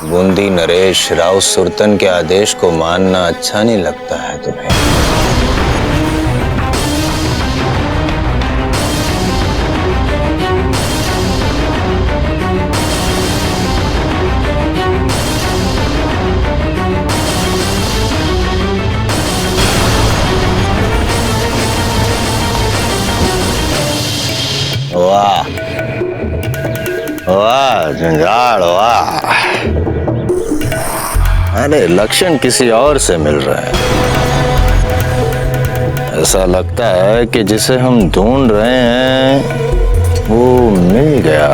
बूंदी नरेश राव सुरतन के आदेश को मानना अच्छा नहीं लगता है तुम्हें? वाह वाह जंजाल वाह। अरे लक्षण किसी और से मिल रहा है। ऐसा लगता है कि जिसे हम ढूंढ रहे हैं वो मिल गया।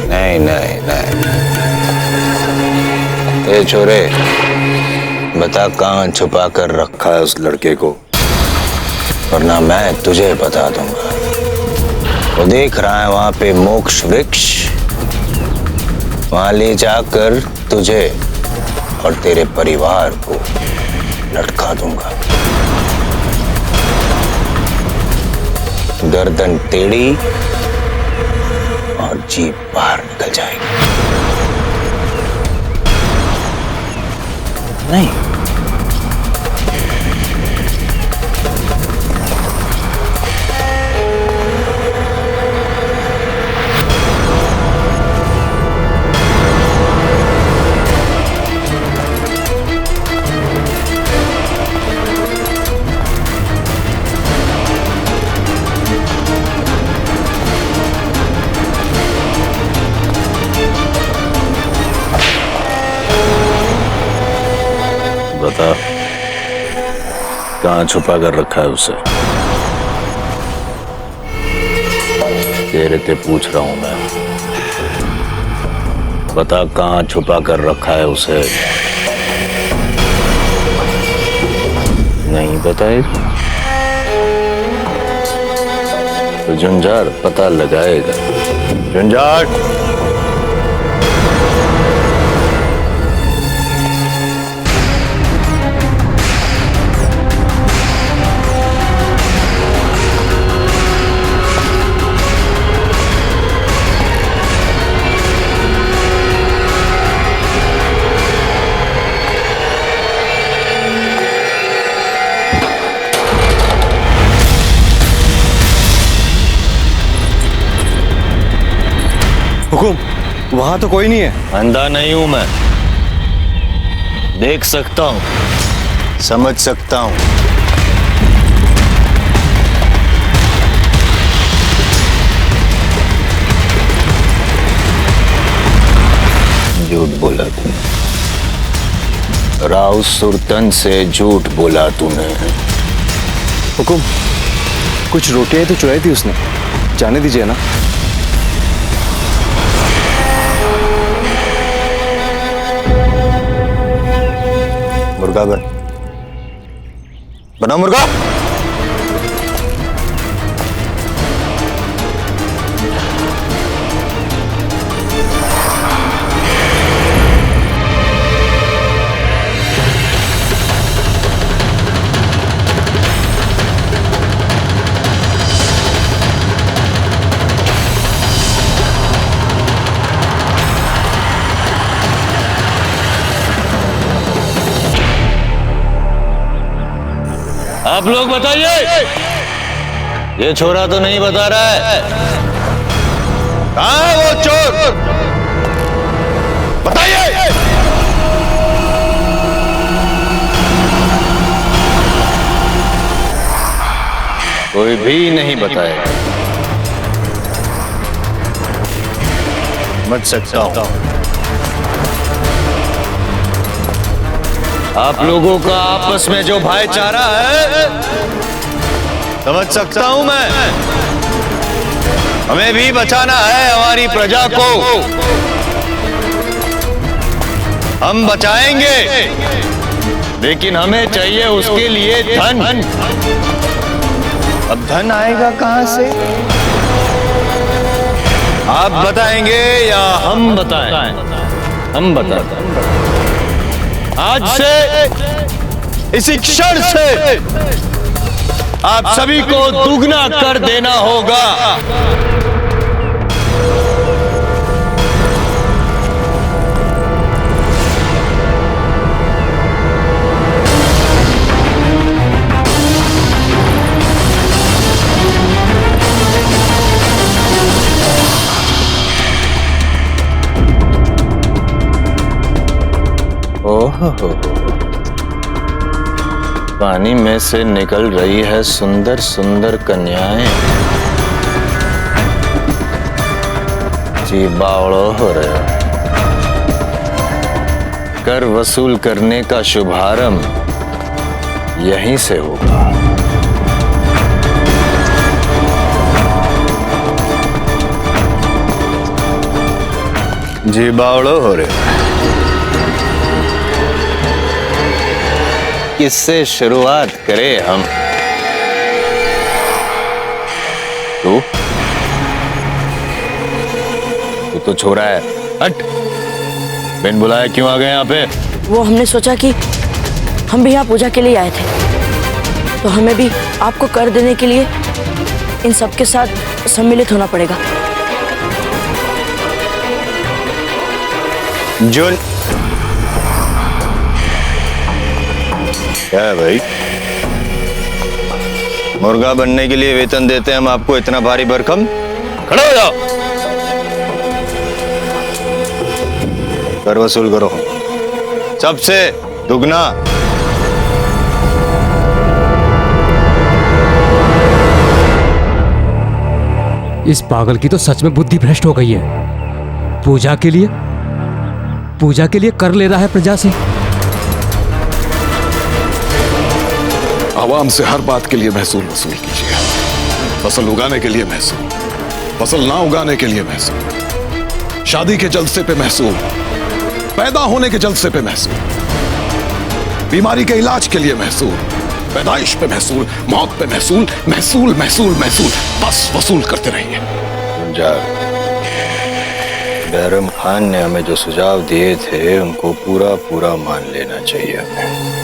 नहीं नहीं नहीं, ए छोरे बता कहाँ छुपा कर रखा है उस लड़के को, वरना मैं तुझे बता दूंगा। वो देख रहा है वहां पे मोक्ष वृक्ष, वहां ले जाकर तुझे और तेरे परिवार को लटका दूंगा। गर्दन टेढ़ी और जीभ बाहर निकल जाएगी। नहीं, बता कहाँ छुपा कर रखा है उसे? तेरे से पूछ रहा हूं मैं, बता कहाँ छुपा कर रखा है उसे? नहीं बताए तो झंझार पता लगाएगा। झंझार हुकुम, वहां तो कोई नहीं है। अंधा नहीं हूं मैं, देख सकता हूं, समझ सकता हूं। झूठ बोला तूने, राव सुरतन से झूठ बोला तूने। हुकुम, कुछ रोटियां तो चुराई थी उसने, जाने दीजिए ना। मुर्गा बना मुर्गा। आप लोग बताइए, ये छोरा तो नहीं बता रहा है, कहाँ है वो चोर? बताइए। कोई भी नहीं बताएगा। समझ सकता हूं आप लोगों का आपस में जो भाईचारा है, समझ सकता हूं मैं। हमें भी बचाना है हमारी प्रजा को, हम बचाएंगे, लेकिन हमें चाहिए उसके लिए धन। अब धन आएगा कहां से? आप बताएंगे या हम बताएं? हम बताते हैं। आज से, इसी क्षण से आप सभी को दुगना कर देना होगा। ओहो, पानी में से निकल रही है सुंदर सुंदर कन्याएं। जी बावड़ो हो रहे हो। कर वसूल करने का शुभारंभ यहीं से होगा। जी बावड़ो हो रहे हो। किससे शुरुआत करें हम? तू तो छोरा है, हट। बिन बुलाए क्यों आ गए यहाँ पे? वो हमने सोचा कि हम भी यहाँ पूजा के लिए आए थे, तो हमें भी आपको कर देने के लिए इन सबके साथ सम्मिलित होना पड़ेगा। जुन क्या है भाई? मुर्गा बनने के लिए वेतन देते हैं हम आपको इतना भारी भरकम? खड़े हो जाओ, कर वसूल करो सबसे दुगना। इस पागल की तो सच में बुद्धि भ्रष्ट हो गई है। पूजा के लिए कर ले रहा है प्रजा से। आवाम से हर बात के लिए महसूल वसूल कीजिए। फसल उगाने के लिए महसूल, फसल ना उगाने के लिए महसूल, शादी के जलसे पे महसूल, पैदा होने के जलसे पे महसूल, बीमारी के इलाज के लिए महसूल, पैदाइश पे महसूल, मौत पे महसूल, महसूल महसूल महसूल, बस वसूल करते रहिए। बैरम खान ने हमें जो सुझाव दिए थे उनको पूरा पूरा मान लेना चाहिए हमें।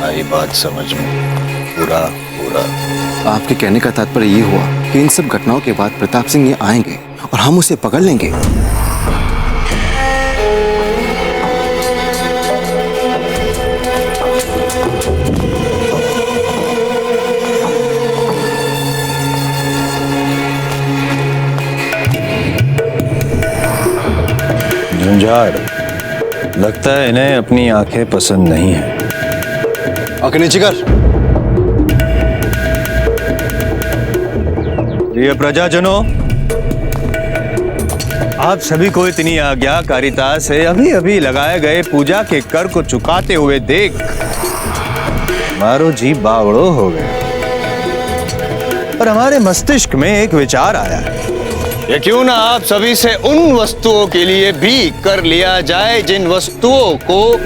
आई बात समझ में? पूरा पूरा। आपके कहने का तात्पर्य ये हुआ कि इन सब घटनाओं के बाद प्रताप सिंह ये आएंगे और हम उसे पकड़ लेंगे। झुंझाड़, लगता है इन्हें अपनी आंखें पसंद नहीं है। आंखें नीचे कर। प्रिय प्रजाजनों, आप सभी को इतनी आज्ञाकारिता से अभी अभी लगाए गए पूजा के कर को चुकाते हुए देख मारो जी बावड़ो हो गए। और हमारे मस्तिष्क में एक विचार आया है, ये क्यों ना आप सभी से उन वस्तुओं के लिए भी कर लिया जाए जिन वस्तुओं को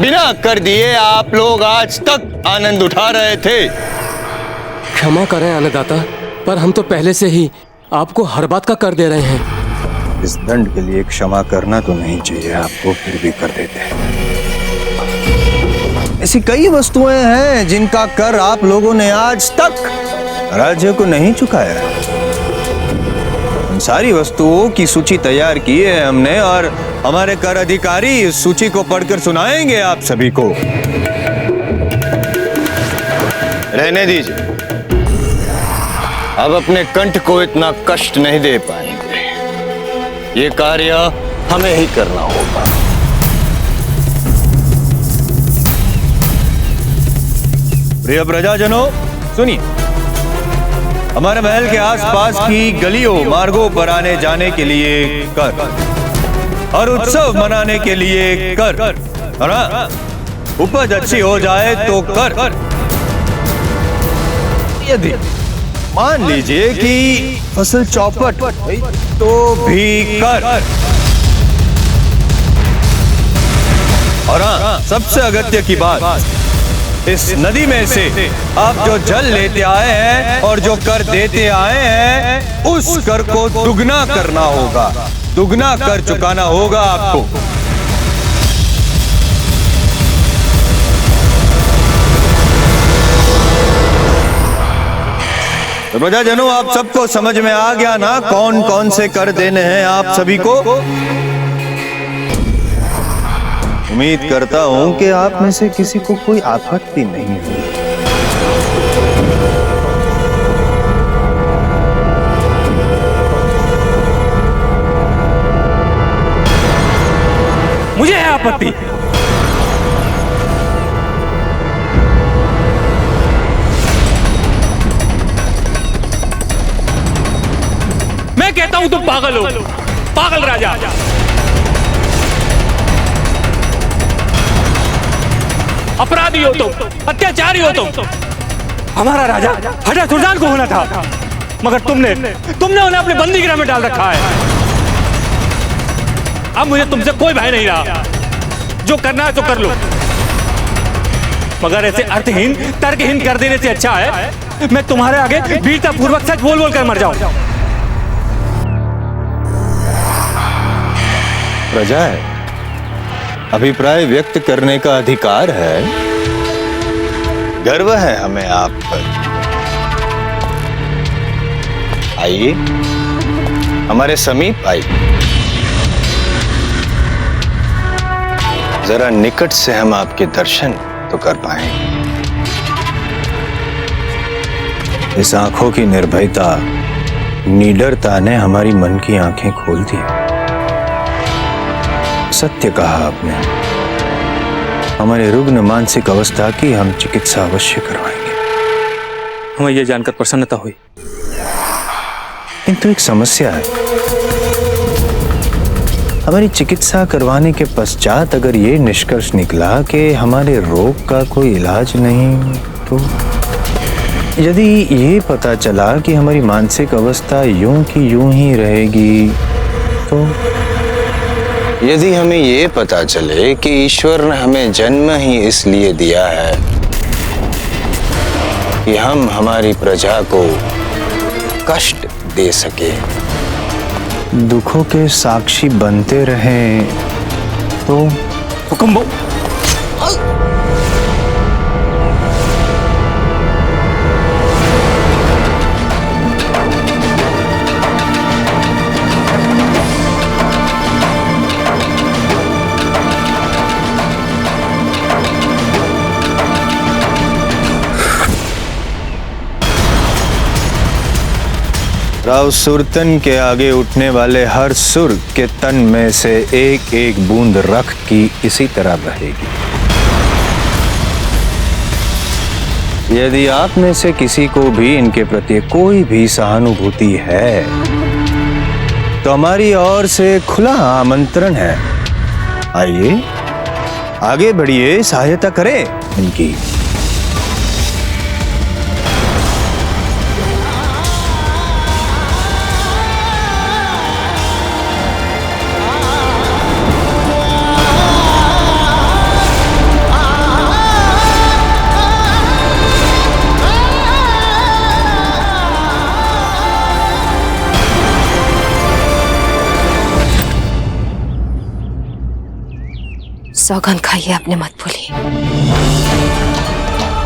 बिना कर दिए आप लोग आज तक आनंद उठा रहे थे। क्षमा करें अन्नदाता, पर हम तो पहले से ही आपको हर बात का कर दे रहे हैं। इस दंड के लिए क्षमा करना तो नहीं चाहिए आपको, फिर भी कर देते हैं। ऐसी कई वस्तुएं हैं जिनका कर आप लोगों ने आज तक राज्य को नहीं चुकाया है। उन सारी वस्तुओं की सूची तैयार की है हमने और हमारे कर अधिकारी इस सूची को पढ़कर सुनाएंगे आप सभी को। रहने दीजिए, अब अपने कंठ को इतना कष्ट नहीं दे पाएंगे। ये कार्य हमें ही करना होगा। प्रिय प्रजाजनों, सुनिए। हमारे महल के आसपास की गलियों मार्गों पर आने जाने के लिए कर और उत्सव मनाने के लिए कर, है ना? उपज अच्छी हो जाए तो कर। यदि मान लीजिए कि फसल चौपट तो भी कर। और हाँ, सबसे अगत्य की बात, इस नदी में से आप जो जल लेते आए हैं और जो कर देते आए हैं, उस कर को दुगना करना होगा, दुगना कर चुकाना होगा आपको। तो प्रजाजनों, आप सबको समझ में आ गया ना कौन कौन से कर देने हैं आप सभी को? उम्मीद करता हूं कि आप में से किसी को कोई आपत्ति नहीं है। मुझे है आपत्ति। हूं तुम पागल हो, पागल राजा। अपराधी हो तुम, अत्याचारी हो तुम। हमारा राजा हटा सुल्तान को होना था, मगर तुमने उन्हें अपने बंदीगृह में डाल रखा है। अब मुझे तुमसे कोई भय नहीं रहा, जो करना है तो कर लो, मगर ऐसे अर्थहीन तर्कहीन कर देने से अच्छा है मैं तुम्हारे आगे वीरता पूर्वक सच बोल बोल कर मर जाऊं। प्रजा है, अभिप्राय व्यक्त करने का अधिकार है, गर्व है हमें आप पर। आइए, हमारे समीप आइए, जरा निकट से हम आपके दर्शन तो कर पाएंगे। इस आंखों की निर्भयता, निडरता ने हमारी मन की आंखें खोल दी। सत्य कहा आपने, हमारे रुग्ण मानसिक अवस्था की हम चिकित्सा अवश्य करवाएंगे। हमें यह जानकर प्रसन्नता हुई, किंतु एक समस्या है। हमारी चिकित्सा करवाने के पश्चात अगर ये निष्कर्ष निकला कि हमारे रोग का कोई इलाज नहीं, तो यदि ये पता चला कि हमारी मानसिक अवस्था यूं की यूं ही रहेगी, तो यदि हमें ये पता चले कि ईश्वर ने हमें जन्म ही इसलिए दिया है कि हम हमारी प्रजा को कष्ट दे सके, दुखों के साक्षी बनते रहें, तो हुकुम। राव सुरतन के आगे उठने वाले हर सुर के तन में से एक एक बूंद रक्त की इसी तरह बहेगी। यदि आप में से किसी को भी इनके प्रति कोई भी सहानुभूति है, तो हमारी ओर से खुला आमंत्रण है। आइए, आगे बढ़िए, सहायता करें इनकी। सौगंध खाइए, अपने मत भूलिए,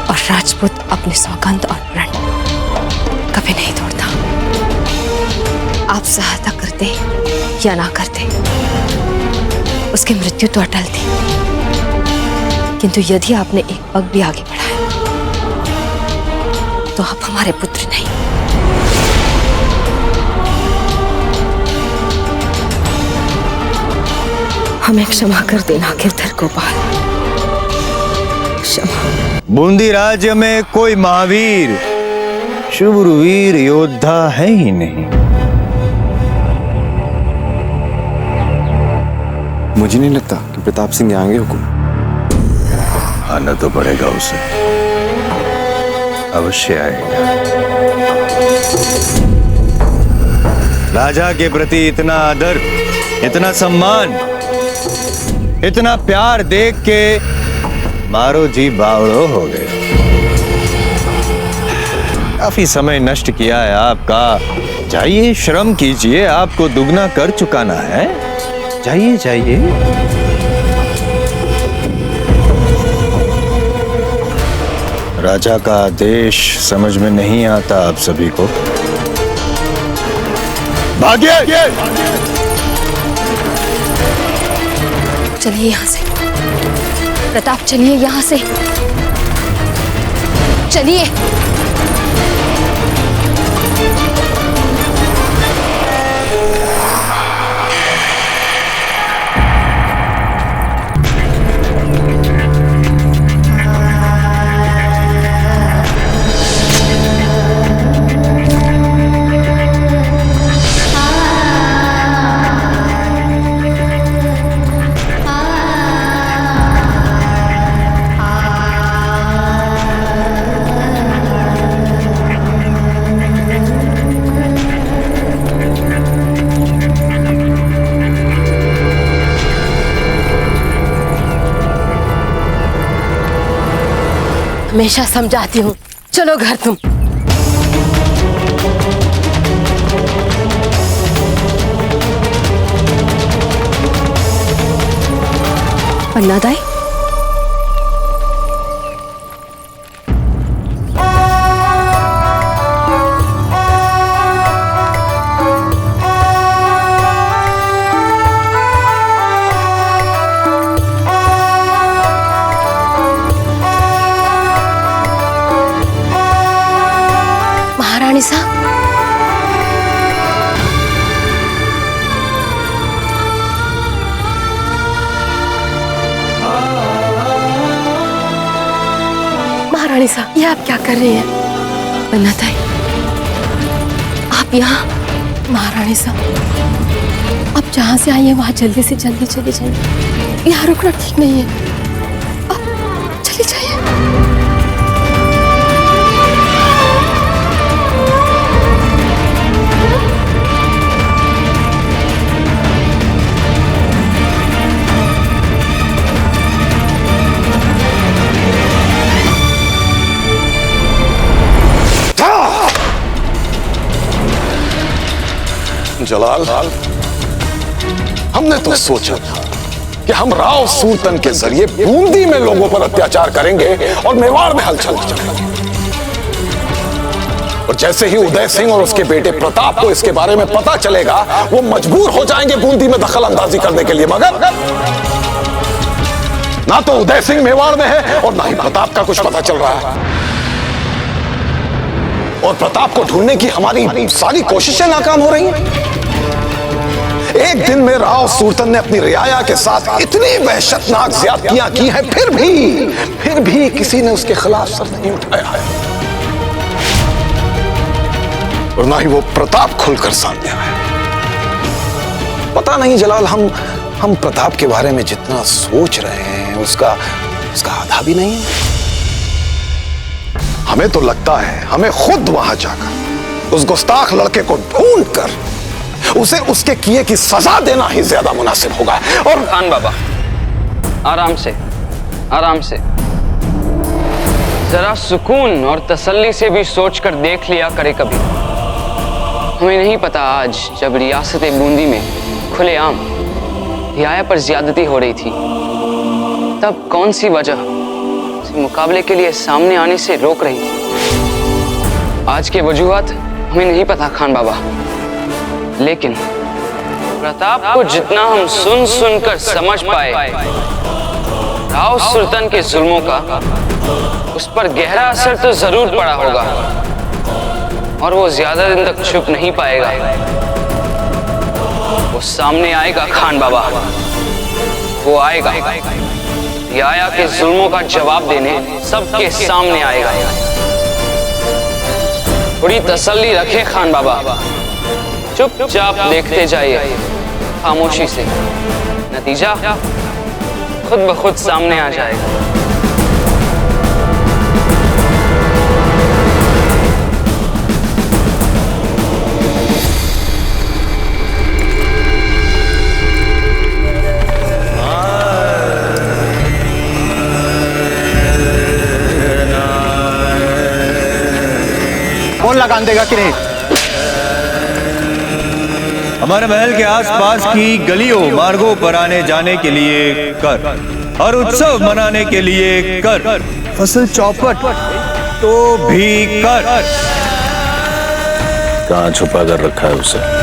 और राजपूत अपनी सौगंध और प्रण कभी नहीं तोड़ता। आप सहायता करते या ना करते, उसकी मृत्यु तो अटल थी, किंतु यदि आपने एक पग भी आगे बढ़ाया तो आप हमारे पुत्र नहीं। हमें क्षमा कर देना गिरधर गोपाल, क्षमा। बूंदी राज्य में कोई महावीर शूरवीर योद्धा है ही नहीं। मुझे नहीं लगता कि प्रताप सिंह आएंगे हुकुम। आना तो पड़ेगा उसे, अवश्य आएगा। राजा के प्रति इतना आदर, इतना सम्मान, इतना प्यार देख के मारो जी बावड़ो हो गए। काफी समय नष्ट किया है आपका, जाइए श्रम कीजिए, आपको दुगना कर चुकाना है। जाइए जाइए। राजा का आदेश समझ में नहीं आता आप सभी को? भागिए! चलिए यहाँ से प्रताप, चलिए यहाँ से, चलिए। हमेशा समझाती हूँ, चलो घर तुम। अन्नादाई, महारानी साहब, महारानी साहब, ये आप क्या कर रही हैं? अन्नादाई, आप यहाँ? महारानी साहब, आप जहाँ से आई हैं वहाँ जल्दी से जल्दी चली जाइए। यहाँ रुकना ठीक नहीं है, आप चली जाइए। जलाल, हमने तो सोचा था कि हम राव सूरतन के जरिए बूंदी में लोगों पर अत्याचार करेंगे और मेवाड़ में हलचल मचाएंगे। और जैसे ही उदय सिंह और उसके बेटे प्रताप को इसके बारे में पता चलेगा, वो मजबूर हो जाएंगे बूंदी में दखल अंदाजी करने के लिए। मगर ना तो उदय सिंह मेवाड़ में है और ना ही प्रताप का कुछ पता चल रहा है। और प्रताप को ढूंढने की हमारी सारी कोशिशें नाकाम हो रही हैं। एक दिन में राव सूरतन ने अपनी रियाया के साथ इतनी वहशतनाक ज्यादतियां की हैं, फिर भी किसी ने उसके खिलाफ सर नहीं उठाया है। और ना ही वो प्रताप खुलकर सामने आया। पता नहीं जलाल, हम प्रताप के बारे में जितना सोच रहे हैं उसका आधा भी नहीं है। हमें तो लगता है हमें खुद वहां जाकर उस गुस्ताख लड़के को ढूंढकर उसे उसके किए की सजा देना ही ज्यादा मुनासिब होगा। और खान बाबा, आराम से आराम से, जरा सुकून और तसल्ली से भी सोचकर देख लिया करे कभी। हमें नहीं पता आज जब रियासत बूंदी में खुलेआम रियाया पर ज्यादती हो रही थी, तब कौन सी वजह से मुकाबले के लिए सामने आने से रोक रही थी। आज के वजूहात हमें नहीं पता खान बाबा, लेकिन प्रताप को जितना हम सुन कर समझ पाए, राव सुल्तान के जुल्मों का उस पर गहरा असर तो जरूर पड़ा होगा और वो ज्यादा दिन तक छुप नहीं पाएगा। वो सामने आएगा खान बाबा, वो आएगा, रियाया के जुल्मों का जवाब देने सबके सामने आएगा। थोड़ी तसल्ली रखे खान बाबा, चुपचाप देखते जाइए खामोशी से, नतीजा खुद ब खुद सामने आ जाएगा। कौन लगान देगा कि नहीं? हमारे महल के आसपास की गलियों मार्गों पर आने जाने के लिए कर और उत्सव मनाने के लिए कर, फसल चौपट तो भी कर। कहाँ छुपा कर रखा है उसे?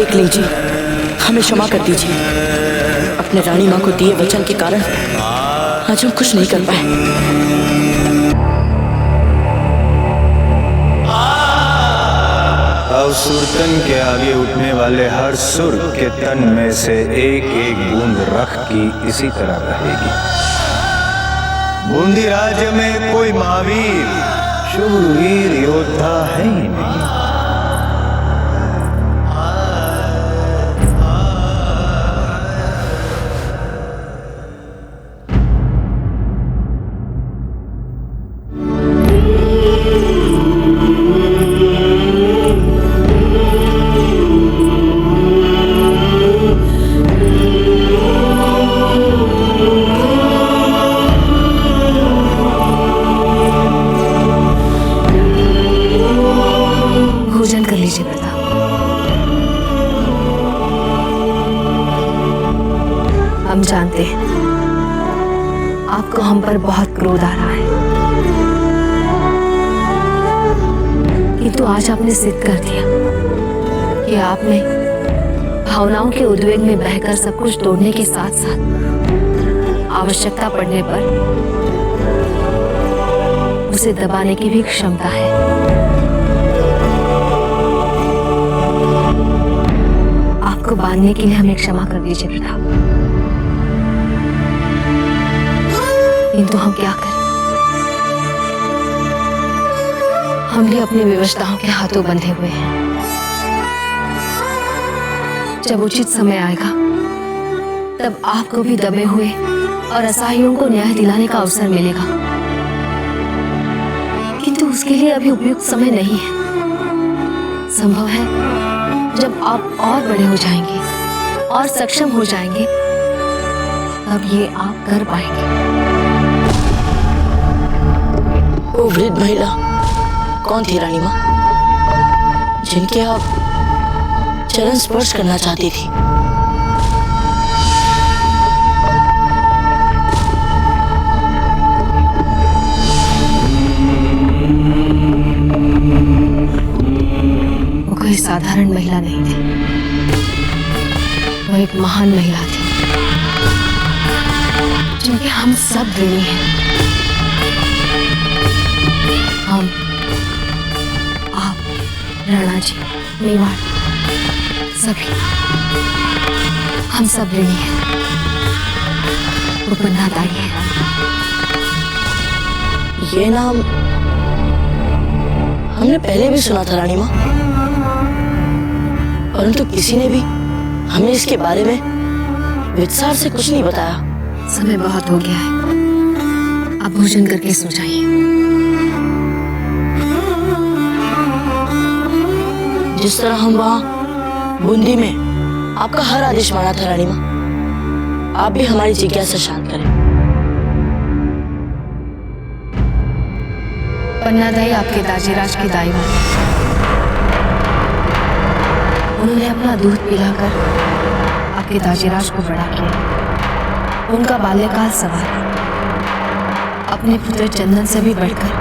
लीजिए, हमें क्षमा कर दीजिए। अपने रानी माँ को दिए वचन के कारण आज हम कुछ नहीं कर पाए। राव सुल्तान के आगे उठने वाले हर सुर के तन में से एक एक बूंद रख की इसी तरह बहेगी। बूंदी राज्य में कोई महावीर शूरवीर योद्धा है ही नहीं। हम जानते हैं आपको हम पर बहुत क्रोध आ रहा है, किंतु आज आपने सिद्ध कर दिया कि आपने भावनाओं के उद्वेग में बहकर सब कुछ तोड़ने के साथ साथ आवश्यकता पड़ने पर उसे दबाने की भी क्षमता है। आपको बांधने के लिए हमें क्षमा कर दीजिए प्रताप, किंतु हम क्या करें? हम भी अपनी विवशताओं के हाथों बंधे हुए हैं। जब उचित समय आएगा तब आपको भी दबे हुए और असहायों को न्याय दिलाने का अवसर मिलेगा, किंतु उसके लिए अभी उपयुक्त समय नहीं है। संभव है जब आप और बड़े हो जाएंगे और सक्षम हो जाएंगे तब ये आप कर पाएंगे। वो वृद्ध महिला कौन थी रानी माँ, जिनके आप चरण स्पर्श करना चाहती थी? वो कोई साधारण महिला नहीं थी, वो एक महान महिला थी जिनके हम सब ऋणी हैं। हम, आप, राणा जी, मेवाड़, सभी हम सब ऋणी हैं। वो पन्नादाई है। ये नाम हमने पहले भी सुना था रानी माँ, परंतु किसी ने भी हमें इसके बारे में विस्तार से कुछ नहीं बताया। समय बहुत हो गया है, आप भोजन करके सो जाइए। जिस तरह हम वहाँ बूंदी में आपका हर आदेश माना था रानी माँ, आप भी हमारी जिज्ञासा शांत करें। पन्नादाई आपके दाजीराज की दाई बनी। उन्होंने अपना दूध पिलाकर आपके दाजीराज को बड़ा किया। उनका बाल्यकाल सवार अपने पुत्र चंदन से भी बढ़कर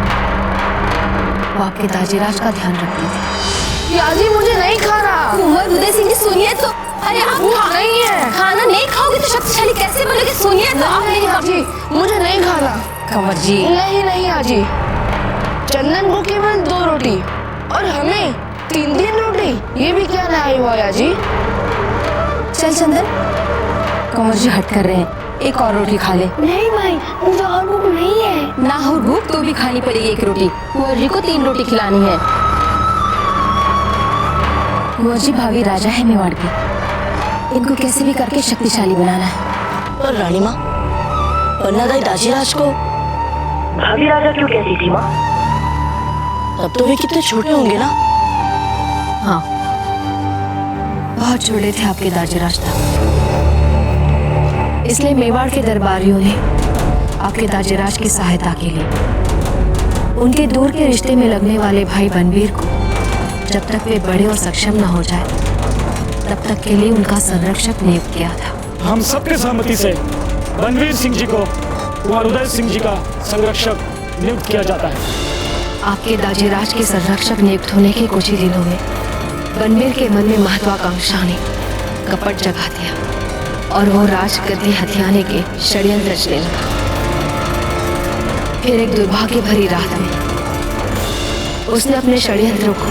वो आपके दाजीराज का ध्यान रखती थी। याजी मुझे नहीं खाना। कुंवर उदय सिंह जी सुनिए तो। अरे आप नहीं है। खाना नहीं खाओगे तो शक्तिशाली कैसे बनोगे? सुनिए तो। नहीं आजी, मुझे नहीं खाना। कंवर जी, नहीं आजी, चंदन को केवल 2 रोटी और हमें 3 रोटी, ये भी क्या न्याय हुआ आजी? चल चंदन, कंवर जी हट कर रहे हैं, एक और रोटी खा ले। नहीं भाई, मुझे और भूख नहीं है। ना हो भूख तो भी खानी पड़ेगी 1 रोटी। कुंवर जी को 3 रोटी खिलानी है। कुंवर जी भावी राजा है मेवाड़ के, इनको कैसे भी करके शक्तिशाली बनाना है। पर रानी माँ, पन्नादाई दाजीराज को भाभी राजा क्यों कहती थी माँ? तब तो वे कितने छोटे होंगे ना? हाँ, बहुत छोटे थे आपके दाजीराज तब, इसलिए मेवाड़ के दरबारियों ने आपके दाजीराज की सहायता के लिए उनके दूर के रिश्ते में लगने वाले भाई बनवीर को जब तक वे बड़े और सक्षम न हो जाए तब तक के लिए उनका संरक्षक नियुक्त किया था। हम सबके सहमति से बनवीर सिंह जी को कुंवर उदय सिंह जी का संरक्षक नियुक्त किया जाता है। आपके दाजीराज के संरक्षक नियुक्त होने के कुछ ही दिनों में बनवीर के मन में महत्वाकांक्षा ने कपट जगा दिया और वो राजगद्दी हथियाने के षड्यंत्र रचने लगा। फिर एक दुर्भाग्य भरी रात में उसने अपने षड्यंत्रों को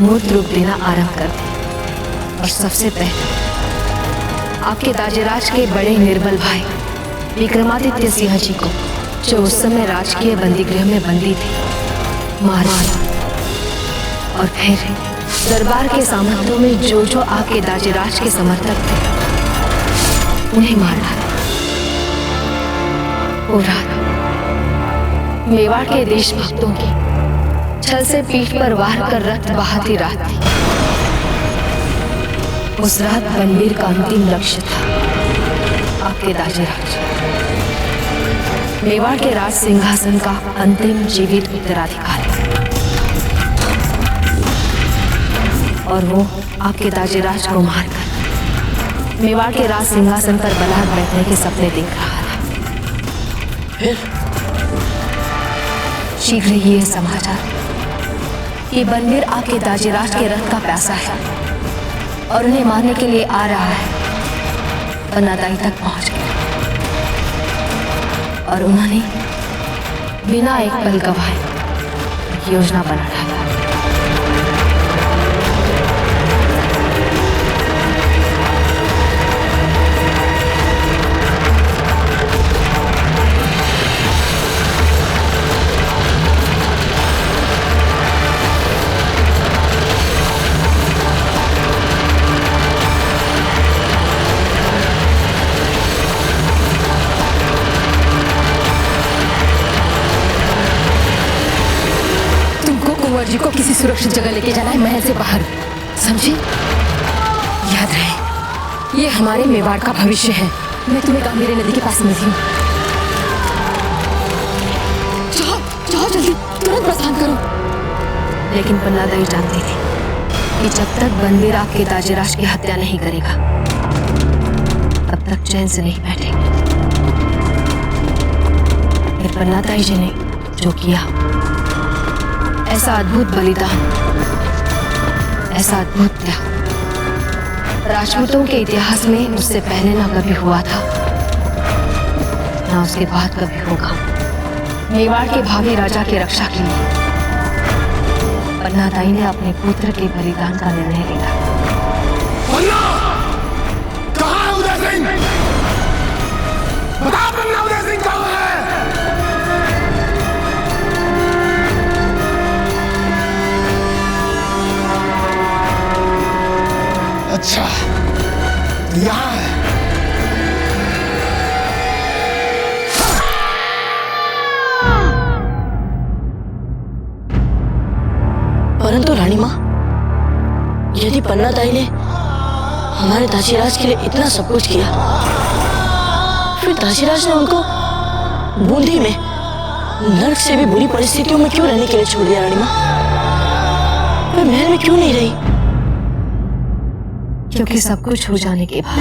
मूर्त रूप देना आरंभ कर दिया और सबसे पहले आपके दाजीराज के बड़े निर्बल भाई विक्रमादित्य सिंह जी को, जो उस समय राजकीय बंदीगृह में बंदी थे, मार और फिर दरबार के सामंतों में जो जो आपके दाजीराज के समर्थक थे उन्हें मार डाला। वो रात मेवाड़ के देशभक्तों की छल से पीठ पर वार कर रक्त बहाती रात थी। उस रात बनवीर का अंतिम लक्ष्य था आपके दाजीराज, मेवाड़ के राज सिंहासन का अंतिम जीवित उत्तराधिकारी, और वो आपके दाजीराज को मारकर मेवाड़ के राज सिंहासन पर बलहाट बैठने के सपने देख रहा था। शीघ्र ही यह समाचार कि बलबीर आपके दाजीराज के रथ का प्यासा है और उन्हें मारने के लिए आ रहा है, पन्नादाई तक पहुंच गया और उन्होंने बिना एक पल गवाए योजना बना डाला। कुंवर जी को किसी सुरक्षित जगह लेके जाना है, महल से बाहर, समझी? याद रहे, ये हमारे मेवाड़ का भविष्य है। मैं तुम्हें कावेरी नदी के पास मिलती हूँ। जाओ जाओ जल्दी, तुरंत प्रस्थान करो। लेकिन पन्नादाई जानती थी कि जब तक बलबीर आपके दाजीराज की हत्या नहीं करेगा तब तक चैन से नहीं बैठेगी। फिर पन्नादाई जी ने जो किया, ऐसा अद्भुत बलिदान, ऐसा अद्भुत त्याग राजपूतों के इतिहास में उससे पहले ना कभी हुआ था, ना उसके बाद कभी होगा। मेवाड़ के भावी राजा की रक्षा के लिए पन्नादाई ने अपने पुत्र के बलिदान का निर्णय लिया। पन्ना! कहाँ है उदय सिंह? बता पन्ना, उदय सिंह कहाँ है? अच्छा, यहाँ है। परंतु रानी माँ, यदि पन्नादाई ने हमारे दाजीराज के लिए इतना सब कुछ किया, फिर दाजीराज ने उनको बूंदी में नर्क से भी बुरी परिस्थितियों में क्यों रहने के लिए छोड़ दिया? रानी माँ, वह महल में क्यों नहीं रही? क्योंकि सब कुछ हो जाने के बाद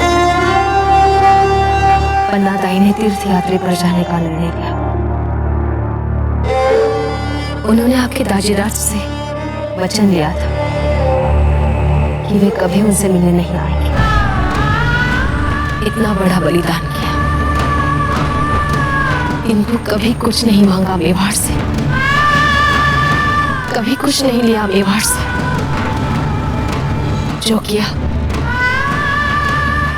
पन्नादाई ने तीर्थ यात्रा पर जाने का निर्णय लिया। उन्होंने आपके दाजीराज से वचन लिया था कि वे कभी उनसे मिलने नहीं आएंगे। इतना बड़ा बलिदान किया, किंतु कभी कुछ नहीं मांगा मेवाड़ से, कभी कुछ नहीं लिया मेवाड़ से। जो किया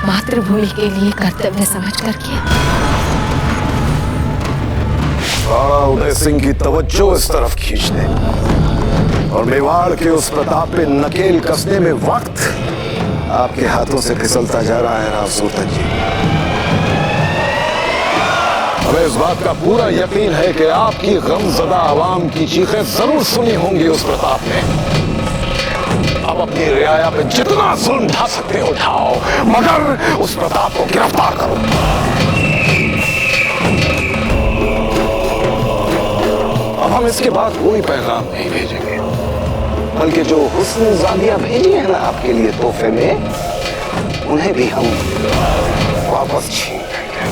मातृभूमि के लिए कर्तव्य समझकर किया। उदय सिंह की तवज्जो इस तरफ खींच दे और मेवाड़ के उस प्रताप पे नकेल कसने में वक्त आपके हाथों से फिसलता जा रहा है रावसूतन जी। हमें इस बात का पूरा यकीन है कि आपकी गमज़दा आवाम की चीखें जरूर सुनी होंगी उस प्रताप ने। अब अपनी रियाया पे जितना जुल्म ढा सकते हो ढाओ, मगर उस प्रताप को गिरफ्तार करो। अब हम इसके बाद कोई पैगाम नहीं भेजेंगे, बल्कि जो हुस्न ज़ादिया भेजी है ना आपके लिए तोहफे में, उन्हें भी हम वापस छीन लेंगे।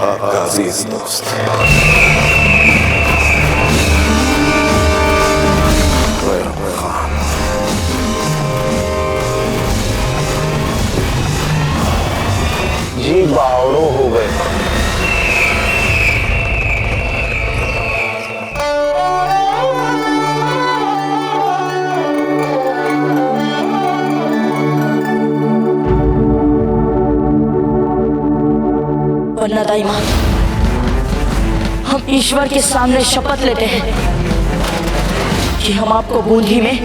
आपका अजीज दोस्त जी बावड़ो हो गए। पन्नादाई माँ, हम ईश्वर के सामने शपथ लेते हैं कि हम आपको बूंदी में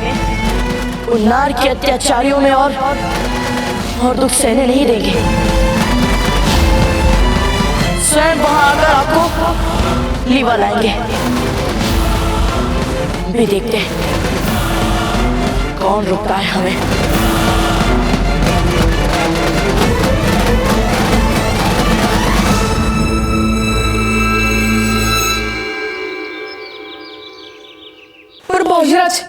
उन नार के अत्याचारियों में और दुख सहने नहीं देंगे। स्वयं वहां आकर आपको लीवा लाएंगे। भी देखते हैं कौन रुकता है हमें। पर बहुराज,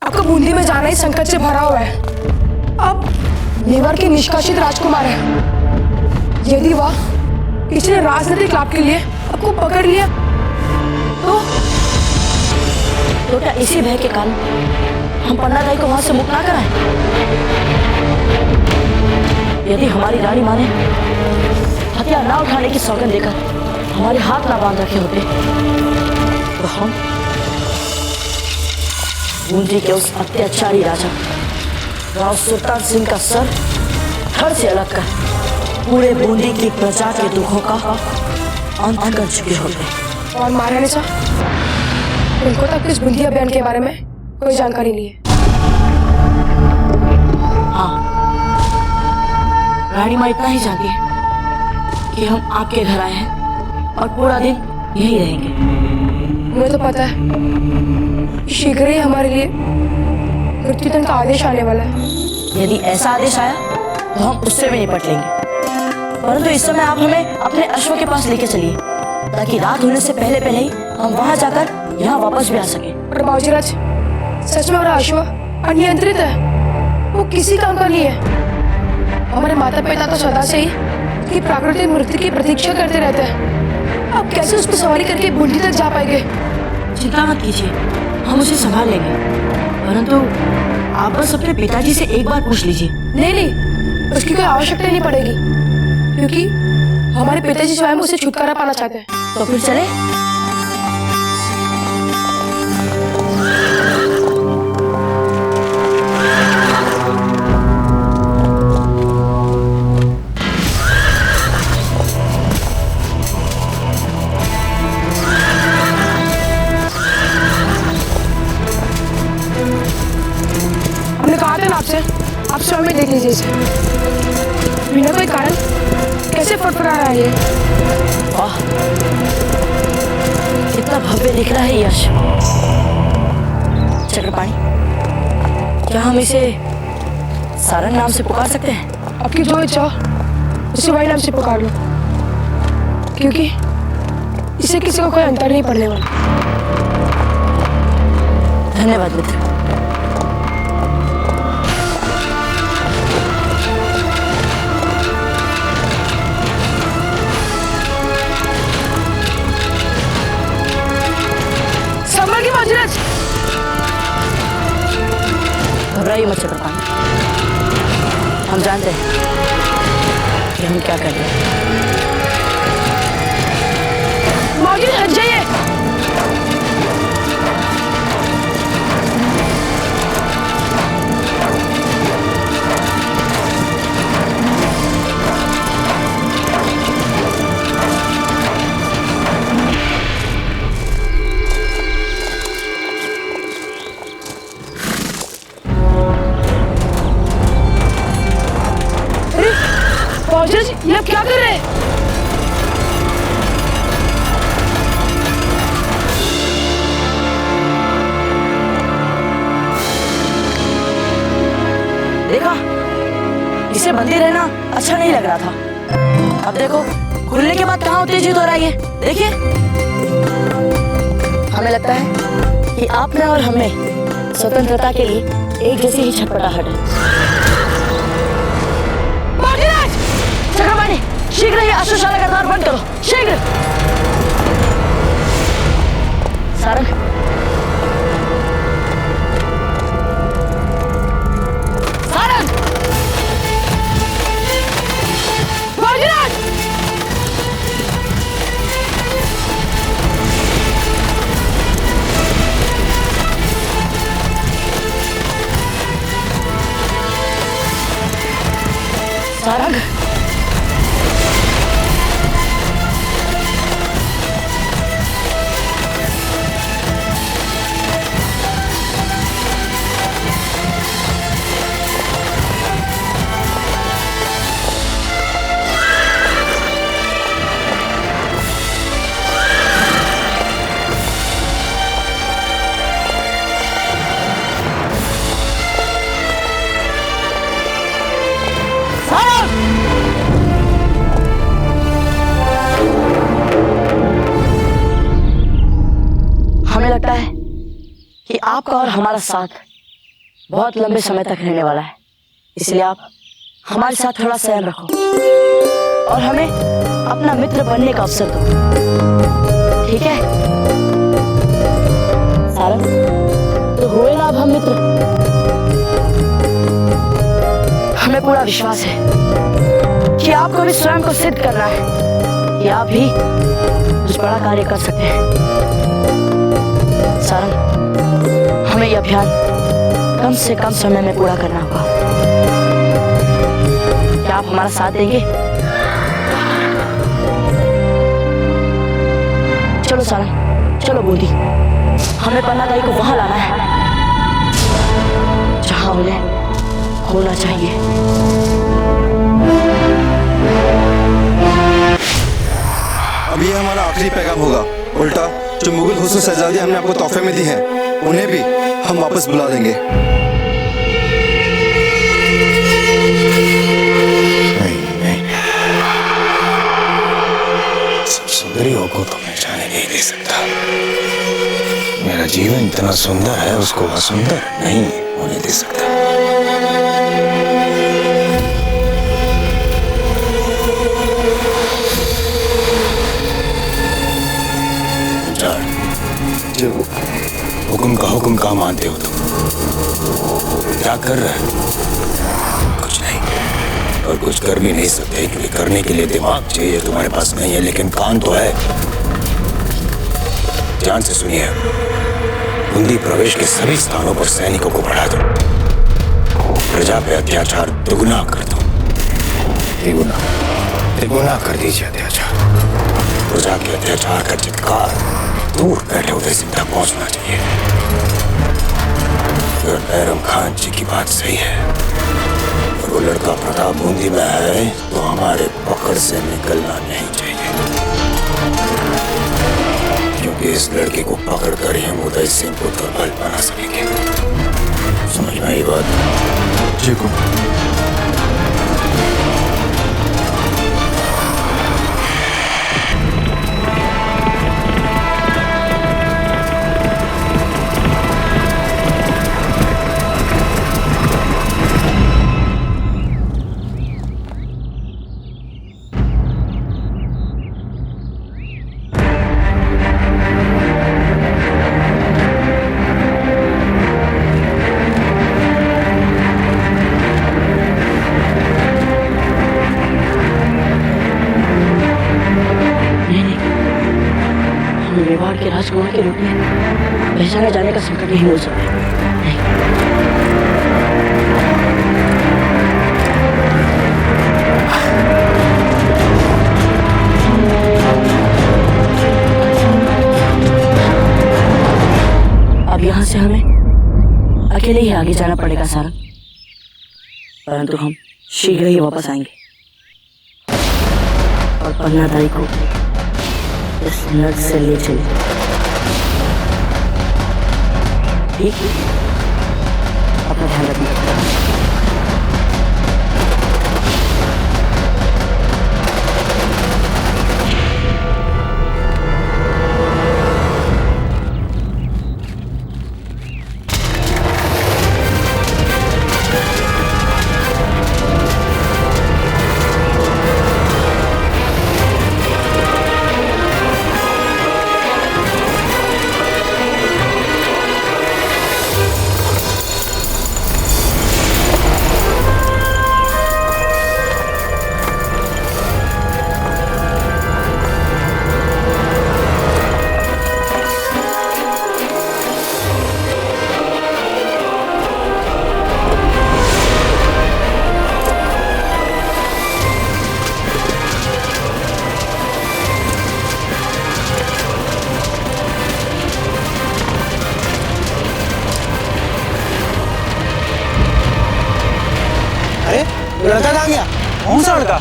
आपका बूंदी में जाना ही संकट से भरा हुआ है। अब मेवाड़ के निष्कासित राजकुमार है, यदि वह किसी ने राजनीतिक लाभ के लिए आपको पकड़ लिया तो क्या इसी भय के कारण हम पन्नादाई को वहां से मुक्त ना कराएं? यदि हमारी रानी माँ ने हथियार ना उठाने की सौगंध देकर हमारे हाथ ना बांध रखे होते तो हम बूंदी के उस अत्याचारी राजा राव सुल्तान सिंह का सर धड़ से अलग कर पूरे बूंदी की प्रजा के दुखों का अंत कर चुके होते। और महारानी साहब, उनको तक इस बूंदी अभियान के बारे में कोई जानकारी नहीं है। हाँ, रानी माँ इतना ही जानती है कि हम आपके घर आए हैं और पूरा दिन यही रहेंगे। मुझे तो पता है शीघ्र ही हमारे लिए मृत्युदंड का आदेश आने वाला है। यदि ऐसा आदेश आया तो हम उससे भी निपट लेंगे, परंतु इस समय आप हमें अपने अश्व के पास लेके चलिए ताकि रात होने से पहले पहले ही हम वहां जाकर यहाँ वापस भी आ सके। पर बाबूजीराज, सच में मेरा अश्व अनियंत्रित है, वो किसी काम का नहीं है। हमारे माता पिता तो सदा से ही उसकी प्राकृतिक मृत्यु की प्रतीक्षा करते रहते हैं। अब कैसे उस पर सवारी करके बूंदी तक जा पाएंगे? चिंता मत कीजिए, हम उसे संभाल लेंगे, परंतु आप बस अपने पिताजी से एक बार पूछ लीजिए। नहीं, उसकी कोई आवश्यकता नहीं पड़ेगी, क्योंकि हमारे पिताजी स्वयं उसे छुटकारा पाना चाहते हैं। तो फिर चले। हमने कहा था ना आपसे, आप स्वयं में देख लीजिए इसे। बिना कोई कारण कैसे फटफटा रहा है ये? वाह, कितना भव्य दिख रहा है यश। चक्रपाणी, क्या हम इसे सारंग नाम से पुकार सकते हैं? आपकी जो इच्छा हो उसे वही नाम से पुकार लो, क्योंकि इसे किसी को कोई अंतर नहीं पड़ने वाला। धन्यवाद मित्र। घबराइए मत चक्रपाणी, हम जानते हैं कि हम क्या कर रहे हैं। मागिन, हट जाइए। ये आप क्या कर रहे हैं? देखा, इसे बंदी रहना अच्छा नहीं लग रहा था। अब देखो, खुलने के बाद कहाँ उत्तेजित हो रहा है ये, देखिए। हमें लगता है कि आप में और हमें स्वतंत्रता के लिए एक जैसी ही छटपटाहट है। चक्रपाणी, शीघ्र ही अश्वशाला का द्वार बंद करो, शीघ्र। सारंग, सारंग, बाजीराज! सारंग, हमें लगता है कि आपका और हमारा साथ बहुत लंबे समय तक रहने वाला है, इसलिए आप हमारे साथ थोड़ा संयम रखो और हमें अपना मित्र बनने का अवसर दो, ठीक है? सारंग, तो हुए ना अब हम मित्र। हमें पूरा विश्वास है कि आपको भी स्वयं को सिद्ध करना है कि आप भी कुछ बड़ा कार्य कर सकते हैं। सारंग, हमें यह अभियान कम से कम समय में पूरा करना होगा। क्या आप हमारा साथ देंगे? चलो सारंग, चलो बूंदी, हमें पन्नादाई को वहां लाना है जहां उन्हें होना चाहिए। अब ये हमारा आखिरी पैगाम होगा। उल्टा जो मुगल हुस्न शहजादी हमने आपको तोहफे में दी हैं, उन्हें भी हम वापस बुला देंगे। सब सुंदरियों को तो मैं जाने नहीं दे सकता। मेरा जीवन इतना सुंदर है, उसको असुंदर नहीं होने दे सकता। हुक्म का हुक्म कहाँ मानते हो तुम? क्या कर रहे हो? कुछ नहीं, और कुछ कर भी नहीं सकते क्योंकि करने के लिए दिमाग चाहिए, तुम्हारे पास नहीं है, लेकिन कान तो है। ध्यान से सुनिए, बूंदी प्रवेश के सभी स्थानों पर सैनिकों को बढ़ा दो, प्रजा पे अत्याचार दुगुना कर दो, तिगुना कर दीजिए अत्याचार। प्रजा के अत्याचार का चित्कार दूर बैठे हुए सिद्धा पहुंचना चाहिए। अगर बैरम खान जी की बात सही है और वो लड़का प्रताप बूंदी में है, तो हमारे पकड़ से निकलना नहीं चाहिए, क्योंकि इस लड़के को पकड़ कर ही हम उदय सिंह को दुर्बल बना सकेंगे। समझ में आई बात? जी को मेवाड़ के राजकुमार के रूप में पहचाने जाने का संकट नहीं हो सकता। अब यहाँ से हमें अकेले ही आगे जाना पड़ेगा सारंग, परंतु हम शीघ्र ही वापस आएंगे और पन्नादाई को इस नद से ले चले। ठीक, अपना ध्यान रखना। लड़का कहाँ गया? कौन सा लड़का?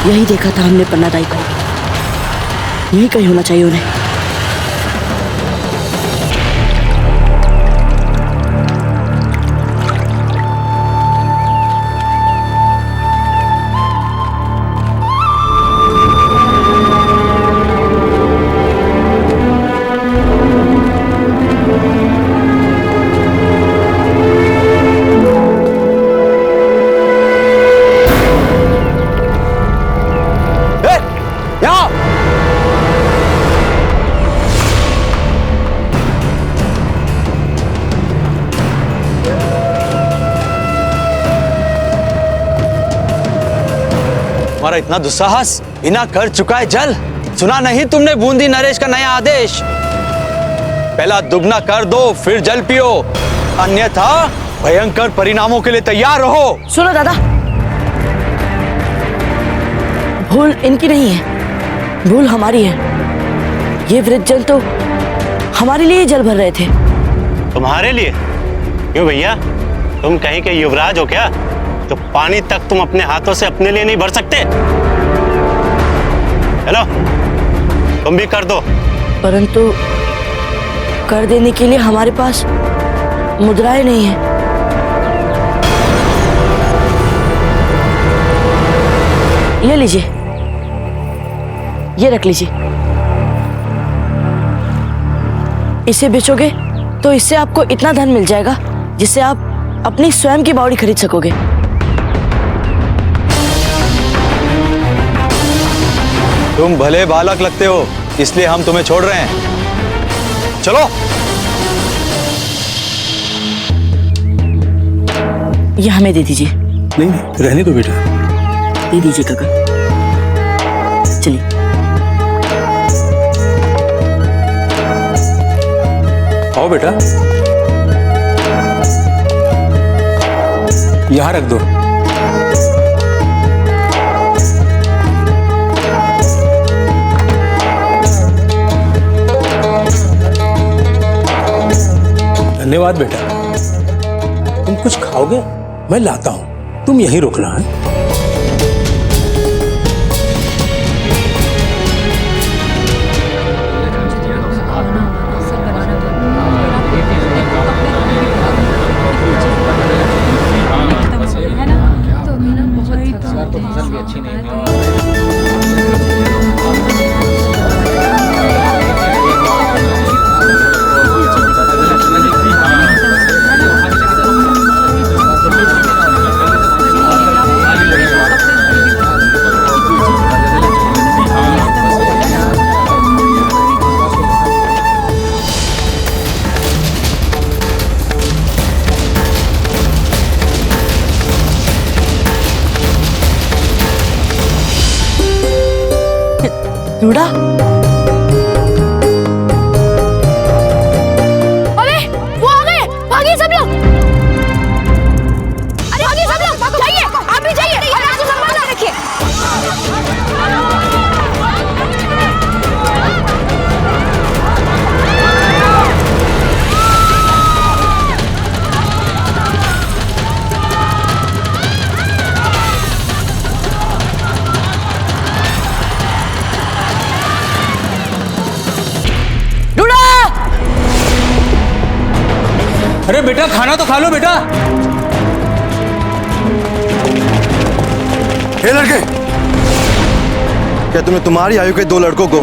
यही देखा था हमने पन्नादाई को। यही कहीं होना चाहिए उन्हें। तुम्हारा इतना दुस्साहस, बिना कर चुका है जल। सुना नहीं तुमने बूंदी नरेश का नया आदेश? पहला दुगना कर दो फिर जल पियो, अन्यथा भयंकर परिणामों के लिए तैयार रहो। सुनो दादा, भूल इनकी नहीं है, भूल हमारी है। ये वृद्धजन तो हमारे लिए जल भर रहे थे। तुम्हारे लिए? क्यों भैया, तुम कहीं के युवराज हो क्या? तो पानी तक तुम अपने हाथों से अपने लिए नहीं भर सकते? हेलो, तुम भी कर दो। परंतु कर देने के लिए हमारे पास मुद्राएं नहीं है। ये लीजिए, ये रख लीजिए। इसे बेचोगे तो इससे आपको इतना धन मिल जाएगा जिससे आप अपनी स्वयं की बावड़ी खरीद सकोगे। तुम भले बालक लगते हो, इसलिए हम तुम्हें छोड़ रहे हैं। चलो। ये हमें दे दीजिए। नहीं नहीं, रहने दो बेटा। दे दीजिए काका। चलिए। आओ बेटा, यहां रख दो। धन्यवाद बेटा। तुम कुछ खाओगे? मैं लाता हूं, तुम यहीं रुकना है। रूडा, अरे वो आ गए, भागिए सब लोग। अरे भागिए सब लोग, जाइए, आप भी जाइए। राजू संभाल कर रखिए। अरे बेटा, खाना तो खा लो बेटा। हे लड़के, क्या तुमने तुम्हारी आयु के दो लड़कों को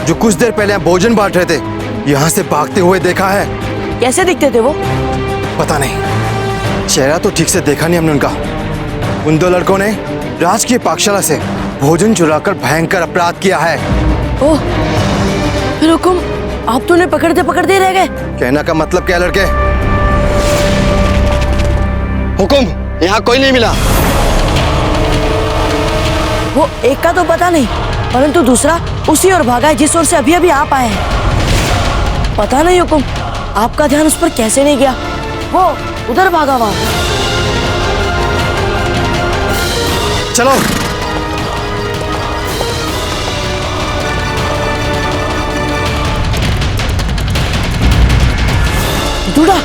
जो कुछ देर पहले यहाँ भोजन बांट रहे थे यहाँ से भागते हुए देखा है? कैसे दिखते थे वो? पता नहीं, चेहरा तो ठीक से देखा नहीं हमने उनका। उन दो लड़कों ने राजकीय पाकशाला से भोजन चुराकर भयंकर अपराध किया है। ओह, फिर हुकुम, आप तो उन्हें पकड़ते पकड़ते रह गए। कहना का मतलब क्या लड़के? हुकुम, यहाँ कोई नहीं मिला। वो एक का तो पता नहीं, परंतु दूसरा उसी ओर भागा है जिस ओर से अभी अभी आप आए हैं। पता नहीं हुकुम, आपका ध्यान उस पर कैसे नहीं गया। वो उधर भागा हुआ। चलो। दूड़ा,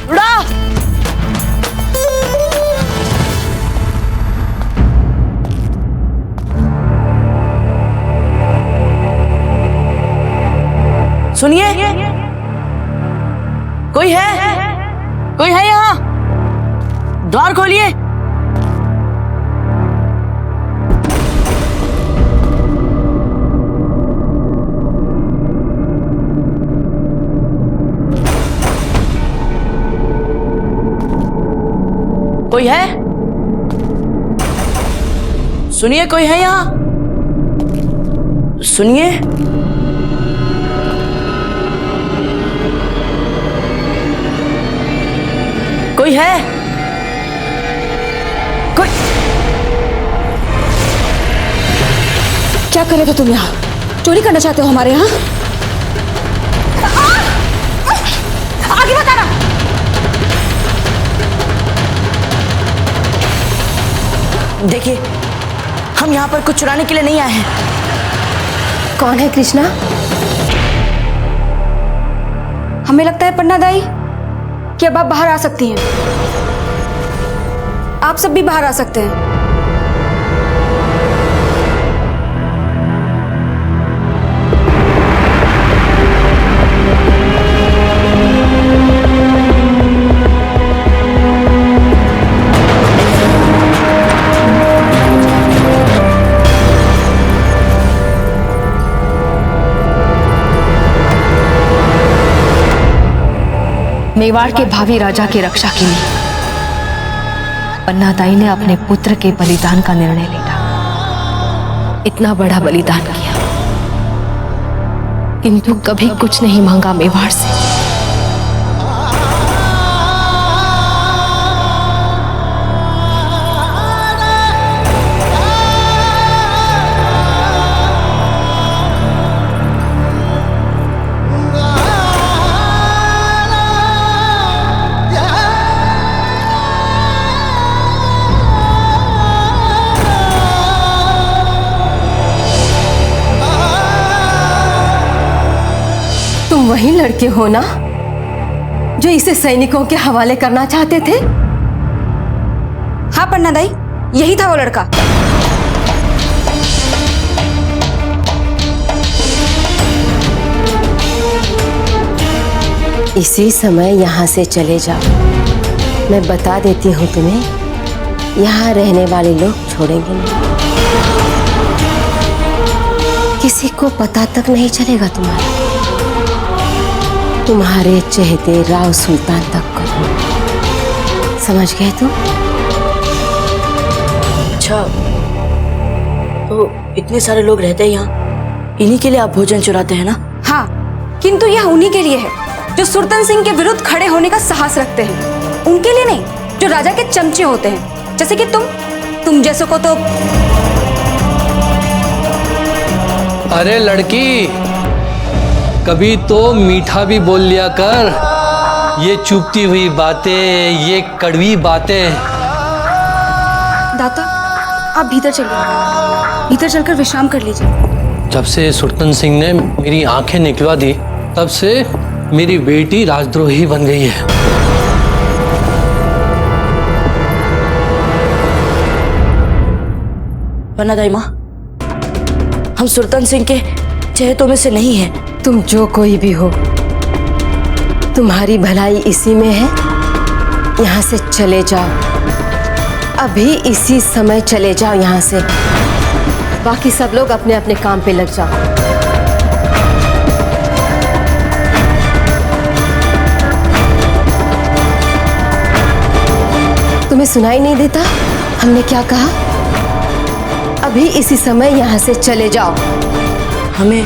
दूड़ा। सुनिए, कोई है? कोई है यहाँ? द्वार खोलिए। कोई है? सुनिए, कोई है यहाँ? सुनिए। कोई है? कोई? क्या कर रहे थे तुम यहाँ? चोरी करना चाहते हो हमारे यहाँ? आगे बताना। देखिए, हम यहाँ पर कुछ चुराने के लिए नहीं आए हैं। कौन है कृष्णा? हमें लगता है पन्ना दाई कि अब आप बाहर आ सकती हैं। आप सब भी बाहर आ सकते हैं। मेवाड़ के भावी राजा की रक्षा के लिए पन्नादाई ने अपने पुत्र के बलिदान का निर्णय लिया। इतना बड़ा बलिदान किया, किंतु कभी कुछ नहीं मांगा मेवाड़ से। वही लड़के हो ना जो इसे सैनिकों के हवाले करना चाहते थे? हाँ पन्ना दाई, यही था वो लड़का। इसी समय यहाँ से चले जाओ। मैं बता देती हूँ तुम्हें, यहाँ रहने वाले लोग छोड़ेंगे नहीं। किसी को पता तक नहीं चलेगा तुम्हारे चहेते राव सुल्तान तक को। समझ गए तुम? अच्छा, तो इतने सारे लोग रहते हैं यहाँ, इन्हीं के लिए आप भोजन चुराते हैं ना? हाँ, किंतु यह उन्हीं के लिए है जो सुरतन सिंह के विरुद्ध खड़े होने का साहस रखते हैं। उनके लिए नहीं जो राजा के चमचे होते हैं, जैसे कि तुम जैसों को तो। अरे लड़की, कभी तो मीठा भी बोल लिया कर। ये चुपती हुई बातें, ये कड़वी बातें। दाता, आप भीतर चलिए, भीतर चलकर विश्राम कर लीजिए। जब से सुरतन सिंह ने मेरी आंखें निकलवा दी, तब से मेरी बेटी राजद्रोही बन गई है। पन्ना दाई माँ, हम सुरतन सिंह के चहेतों में से नहीं हैं। तुम जो कोई भी हो, तुम्हारी भलाई इसी में है। यहाँ से चले जाओ, अभी इसी समय चले जाओ यहाँ से। बाकी सब लोग अपने अपने काम पे लग जाओ। तुम्हें सुनाई नहीं देता हमने क्या कहा? अभी इसी समय यहाँ से चले जाओ। हमें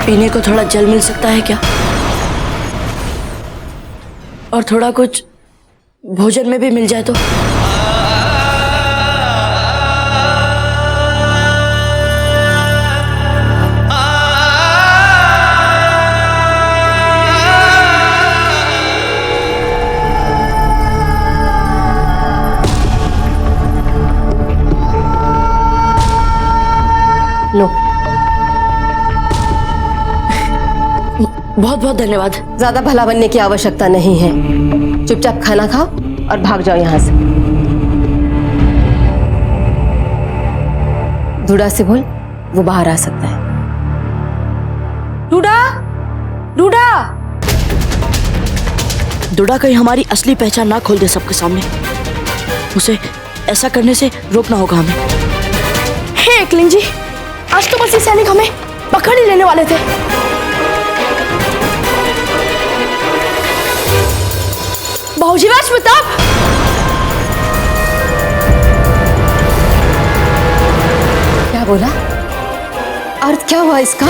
पीने को थोड़ा जल मिल सकता है क्या? और थोड़ा कुछ भोजन में भी मिल जाए तो। लो, बहुत बहुत धन्यवाद। ज्यादा भला बनने की आवश्यकता नहीं है। चुपचाप खाना खाओ और भाग जाओ यहाँ से। धुड़ा से बोल, वो बाहर आ सकता है। डूडा, डूडा, डूडा कहीं हमारी असली पहचान ना खोल दे सबके सामने। उसे ऐसा करने से रोकना होगा हमें। हे एकलिंग जी, आज तो बस ये सैनिक हमें पकड़ ही लेने वाले थे। बाबूजी राज प्रताप, क्या बोला? अर्थ क्या हुआ इसका?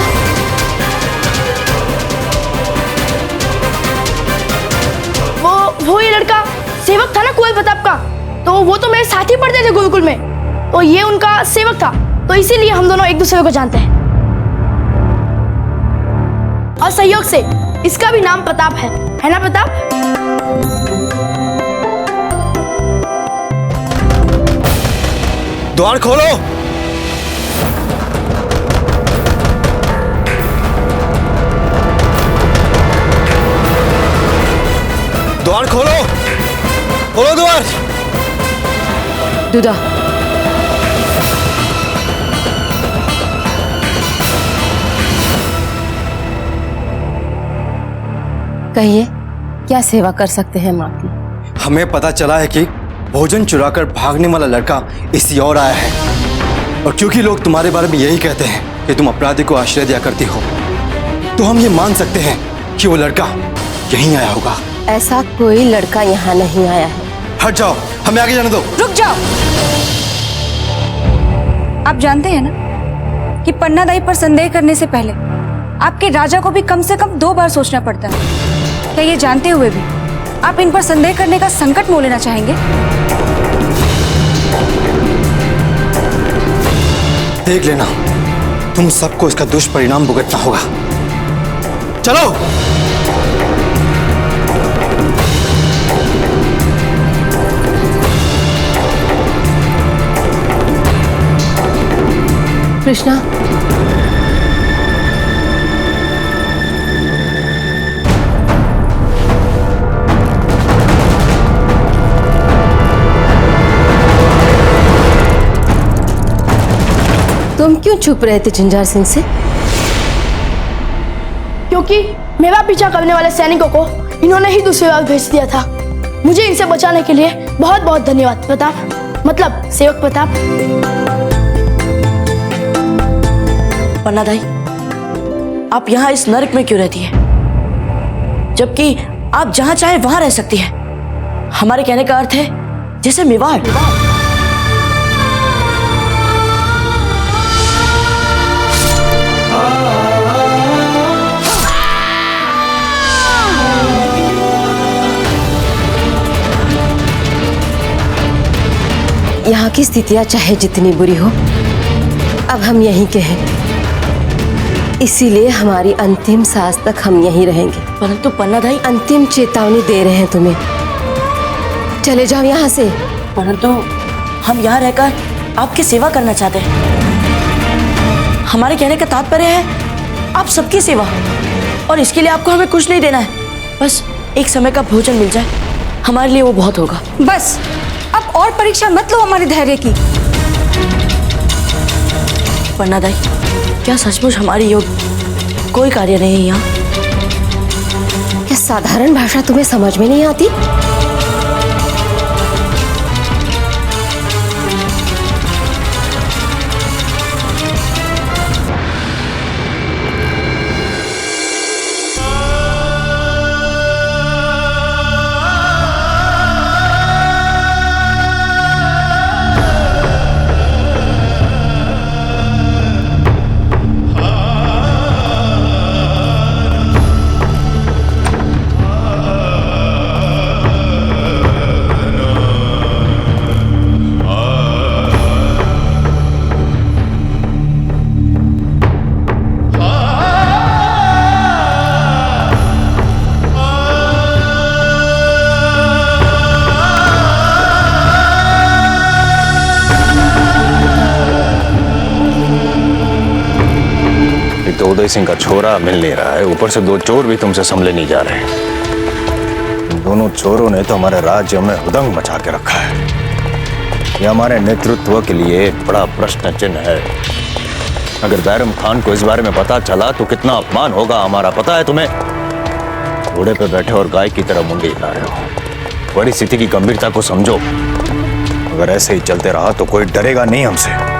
वो ये लड़का सेवक था ना कुंवर प्रताप का, तो वो तो मेरे साथ ही पढ़ते थे गुरुकुल में, तो ये उनका सेवक था, तो इसीलिए हम दोनों एक दूसरे को जानते हैं। और सहयोग से इसका भी नाम प्रताप है ना प्रताप? द्वार खोलो। द्वार खोलो, खोलो द्वार। डूडा, कहिए क्या सेवा कर सकते हैं हम आपकी? हमें पता चला है कि भोजन चुराकर भागने वाला लड़का इसी ओर आया है, और क्योंकि लोग तुम्हारे बारे में यही कहते हैं कि तुम अपराधी को आश्रय दिया करती हो, तो हम ये मान सकते हैं कि वो लड़का यहीं आया होगा। ऐसा कोई लड़का यहाँ नहीं आया है। हट जाओ, हमें आगे जाने दो। रुक जाओ। आप जानते हैं ना कि पन्ना दाई पर संदेह करने से पहले आपके राजा को भी कम से कम 2 बार सोचना पड़ता है। क्या ये जानते हुए भी आप इन पर संदेह करने का संकट मोल लेना चाहेंगे? देख लेना, तुम सबको इसका दुष्परिणाम भुगतना होगा। चलो। कृष्णा, तुम क्यों चुप रहे थे झंझार सिंह से? क्योंकि मेरा पीछा करने वाले सैनिकों को इन्होंने ही दूसरी बार भेज दिया था। मुझे इनसे बचाने के लिए बहुत बहुत धन्यवाद प्रताप, मतलब सेवक प्रताप। पन्ना दाई, आप यहाँ इस नरक में क्यों रहती है, जबकि आप जहाँ चाहे वहां रह सकती है? हमारे कहने का अर्थ है जैसे मेवाड़। यहाँ की स्थितियां चाहे जितनी बुरी हो, अब हम यहीं के हैं, इसीलिए हमारी अंतिम सांस तक हम यहीं रहेंगे। परंतु पन्ना दाई, अंतिम चेतावनी दे रहे हैं तुम्हें, चले जाओ यहाँ से। परंतु हम यहाँ रहकर आपकी सेवा करना चाहते हैं। हमारे कहने का तात्पर्य है आप सबकी सेवा, और इसके लिए आपको हमें कुछ नहीं देना है, बस एक समय का भोजन मिल जाए, हमारे लिए वो बहुत होगा। बस अब और परीक्षा मत लो हमारे धैर्य की। पन्ना दाई, क्या सचमुच हमारी योग कोई कार्य नहीं है यहाँ? क्या साधारण भाषा तुम्हें समझ में नहीं आती? तो उदय सिंह का छोरा मिल नहीं रहा है, ऊपर से 2 चोर भी तुमसे संभले नहीं जा रहे। इन दोनों चोरों ने तो हमारे राज्य में हुदंग मचा के रखा है। ये हमारे नेतृत्व के लिए बड़ा प्रश्न चिन्ह है। अगर बैरम खान को इस बारे में पता चला तो कितना अपमान होगा हमारा, पता है तुम्हें? घोड़े पे बैठे और गाय की तरह मुंडी हिला रहे हो। परिस्थिति की गंभीरता को समझो। अगर ऐसे ही चलते रहा तो कोई डरेगा नहीं हमसे।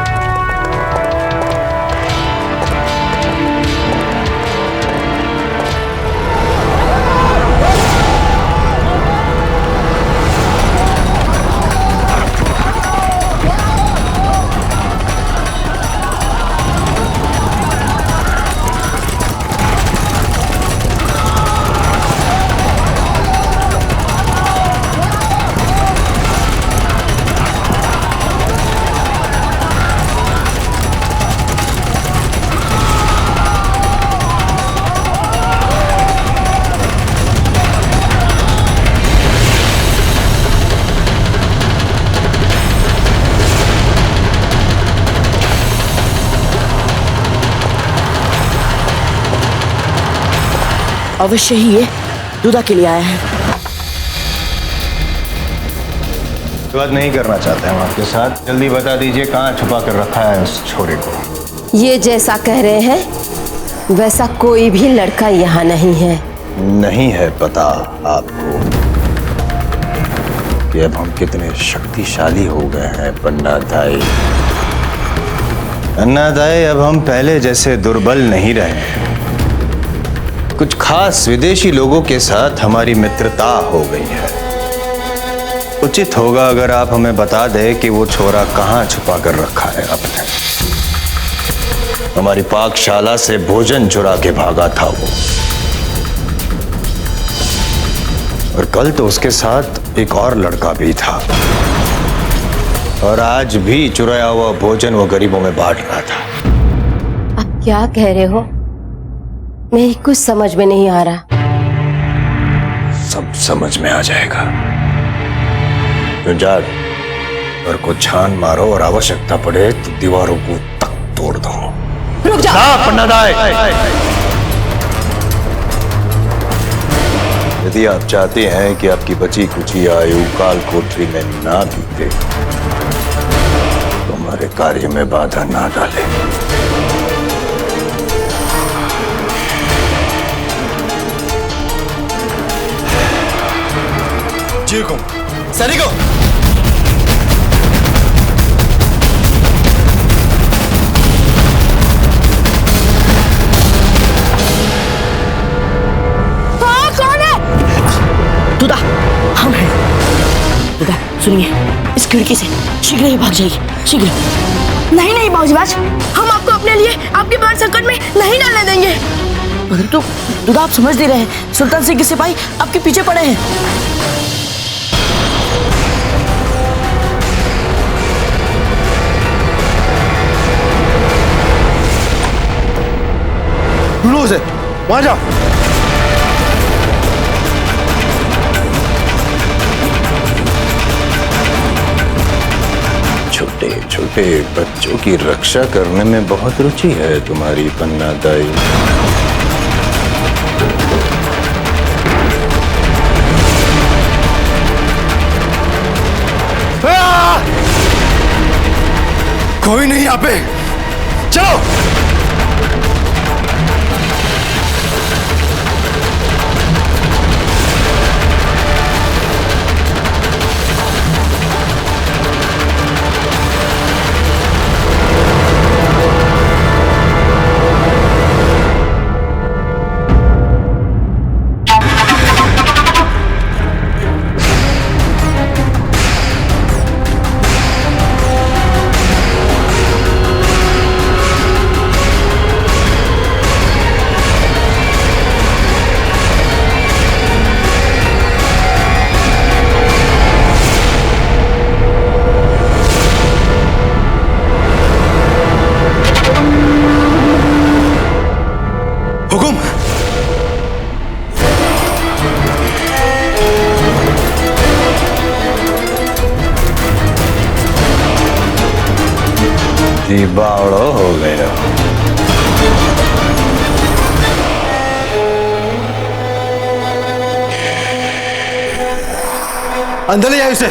अवश्य ही ये दूधा के लिए आया है। बात नहीं करना चाहते हम आपके साथ। जल्दी बता दीजिए कहाँ छुपा कर रखा है उस छोरे को। ये जैसा कह रहे हैं वैसा कोई भी लड़का यहाँ नहीं है। नहीं है पता आपको कि अब हम कितने शक्तिशाली हो गए हैं पन्ना दाई। पन्ना दाई, अब हम पहले जैसे दुर्बल नहीं रहे। कुछ खास विदेशी लोगों के साथ हमारी मित्रता हो गई है। उचित होगा अगर आप हमें बता दें कि वो छोरा कहाँ छुपा कर रखा है आपने। हमारी पाकशाला से भोजन चुरा के भागा था वो, और कल तो उसके साथ एक और लड़का भी था, और आज भी चुराया हुआ भोजन वो गरीबों में बांट रहा था। आप क्या कह रहे हो? मेरी कुछ समझ में नहीं आ रहा। सब समझ में आ जाएगा। जाग और को छान मारो, और आवश्यकता पड़े तो दीवारों को तक तोड़ दो। रुक जा पन्ना दाई। यदि आप चाहते हैं कि आपकी बची कुची आयु काल कोठरी में ना बीते तो हमारे कार्य में बाधा ना डाले। सैनिकों, कौन है? दूधा, हम हैं। दूधा, सुनिए, इस खिड़की से शीघ्र ही भाग जाइए, शीघ्र। नहीं नहीं बाबूजी, हम आपको अपने लिए आपके प्राण संकट में नहीं डालने देंगे। मगर तो दूधा, आप समझ नहीं रहे, सुल्तान सिंह के सिपाही आपके पीछे पड़े हैं। ढूंढो उसे, वहां जाओ। छोटे छोटे बच्चों की रक्षा करने में बहुत रुचि है तुम्हारी पन्ना दाई। कोई नहीं यहाँ पे, चलो। बावड़ो हो गए। अंदर ले जाए उसे।